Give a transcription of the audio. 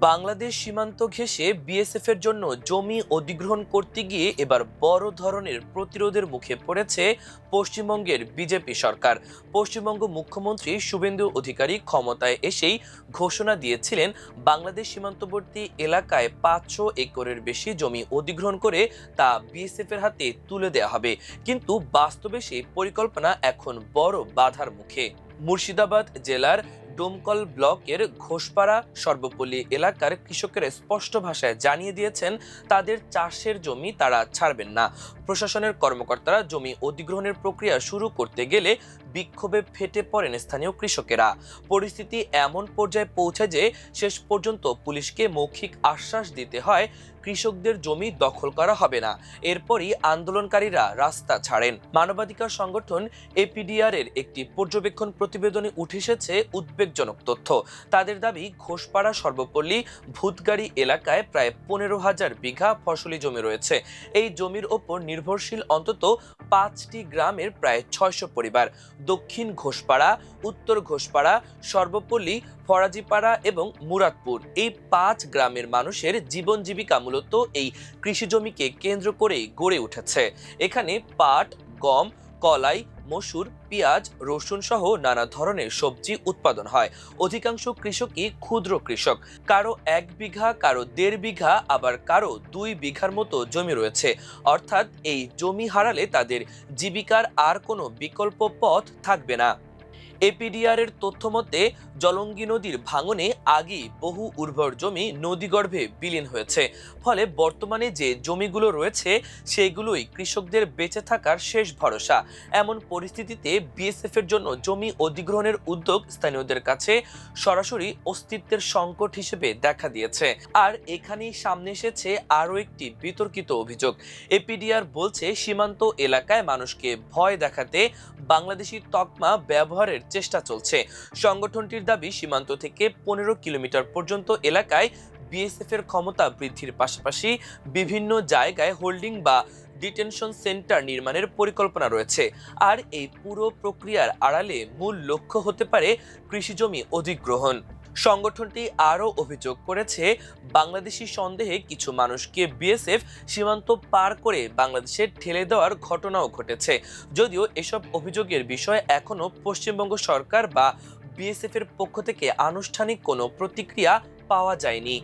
বাংলাদেশ সীমান্ত ঘেঁষে বিএসএফ এর জন্য জমি অধিগ্রহণ করতে গিয়ে এবার বড় ধরনের প্রতিরোধের মুখে পড়েছে পশ্চিমবঙ্গের বিজেপি সরকার। পশ্চিমবঙ্গ মুখ্যমন্ত্রী শুভেন্দু অধিকারী ক্ষমতায় এসেই ঘোষণা দিয়েছিলেন বাংলাদেশ সীমান্তবর্তী এলাকায় 500 একরের বেশি জমি অধিগ্রহণ করে তা বিএসএফ এর হাতে তুলে দেওয়া হবে, কিন্তু বাস্তবে সেই পরিকল্পনা এখন বড় বাধার মুখে। মুর্শিদাবাদ জেলার ডোমকল ব্লকের ঘোষপাড়া সর্বপল্লী এলাকার কৃষকেরা স্পষ্ট ভাষায় জানিয়ে দিয়েছেন তাদের চাষের জমি তারা ছাড়বেন না। প্রশাসনের কর্মকর্তারা জমি অধিগ্রহণের প্রক্রিয়া শুরু করতে গেলে বিক্ষোভে ফেটে পড়েন স্থানীয় কৃষকেরা। পরিস্থিতি এমন পর্যায়ে পৌঁছে যে শেষ পর্যন্ত পুলিশকে মৌখিক আশ্বাস দিতে হয় কৃষকদের জমি দখল করা হবে না। এরপরই আন্দোলনকারীরা রাস্তা ছাড়েন। মানবাধিকার সংগঠন এপিডিআর এর একটি পর্যবেক্ষণ প্রতিবেদনে উঠে এসেছে উদ্বেগজনক তথ্য। তাদের দাবি, ঘোষপাড়া সর্বপল্লী ভূতগাড়ি এলাকায় প্রায় 15,000 বিঘা ফসলি জমি রয়েছে। এই জমির ওপর নির্ভরশীল অন্তত 5টি গ্রামের প্রায় 600 পরিবার। দক্ষিণ ঘোষপাড়া, উত্তর ঘোষপাড়া, সর্বপল্লী, ফরাজিপাড়া এবং মুরাদপুর, এই 5 গ্রামের মানুষের জীবন জীবিকা মূলত এই কৃষি জমিকে কেন্দ্র করে গড়ে উঠেছে। এখানে পাট, গম, কলাই, মসুর, পেঁয়াজ, রসুন সহ নানা ধরনের সবজি উৎপাদন হয়। অধিকাংশ কৃষকই ক্ষুদ্র কৃষক, কারো 1 বিঘা, কারো 1.5 বিঘা, আবার কারো 2 বিঘার মতো জমি রয়েছে। অর্থাৎ এই জমি হারালে তাদের জীবিকার আর কোনো বিকল্প পথ থাকবে না। এপিডিআর এর তথ্য মতে জলঙ্গি নদীর ভাঙনে আগেই বহু উর্বর জমি নদীগর্ভে বিলীন হয়েছে। ফলে বর্তমানে যে জমিগুলো রয়েছে সেগুলোই কৃষকদের বেঁচে থাকার শেষ ভরসা। এমন পরিস্থিতিতে বিএসএফ এর জন্য জমি অধিগ্রহণের উদ্যোগ স্থানীয়দের কাছে সরাসরি অস্তিত্বের সংকট হিসেবে দেখা দিয়েছে। আর এখানেই সামনে এসেছে আরও একটি বিতর্কিত অভিযোগ। এপিডিআর বলছে সীমান্ত এলাকায় মানুষকে ভয় দেখাতে বাংলাদেশি তকমা ব্যবহারের চেষ্টা চলছে। সংগঠনটির দাবি, সীমান্ত থেকে 15 কিলোমিটার পর্যন্ত এলাকায় বিএসএফ এর ক্ষমতা বৃদ্ধির পাশাপাশি বিভিন্ন জায়গায় হোল্ডিং বা ডিটেনশন সেন্টার নির্মাণের পরিকল্পনা রয়েছে। আর এই পুরো প্রক্রিয়ার আড়ালে মূল লক্ষ্য হতে পারে কৃষিজমি অধিগ্রহণ। সংগঠনটি আরও অভিযোগ করেছে, বাংলাদেশি সন্দেহে কিছু মানুষকে বিএসএফ সীমান্ত পার করে বাংলাদেশে ঠেলে দেওয়ার ঘটনাও ঘটেছে। যদিও এসব অভিযোগের বিষয়ে এখনো পশ্চিমবঙ্গ সরকার বা বিএসএফ এর পক্ষ থেকে আনুষ্ঠানিক কোনো প্রতিক্রিয়া পাওয়া যায়নি।